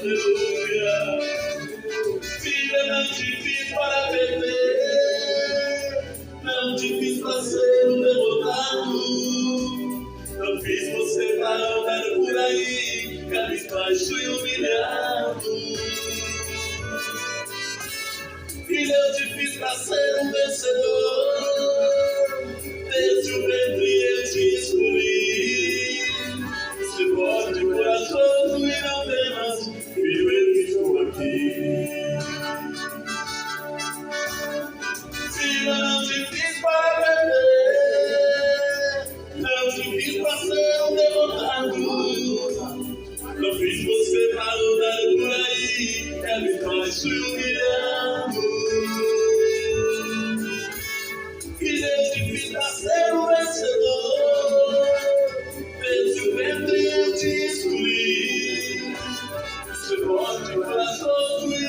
aleluia. Filha, não te fiz para perder, não te fiz para ser um derrotado, não fiz você para andar por aí, cabisbaixo e humilhado. Filha, eu te fiz para ser um vencedor, desde o ventre eu te escolhi. Se forte, corajoso e não temas, filho, eu estou aqui. Filha, não te fiz para perder, não te fiz para ser um derrotado, não fiz você para andar por aí, cabisbaixo e humilhado. Filha, eu te fiz para ser um vencedor, desde o ventre eu te escolhi. Se forte, corajoso e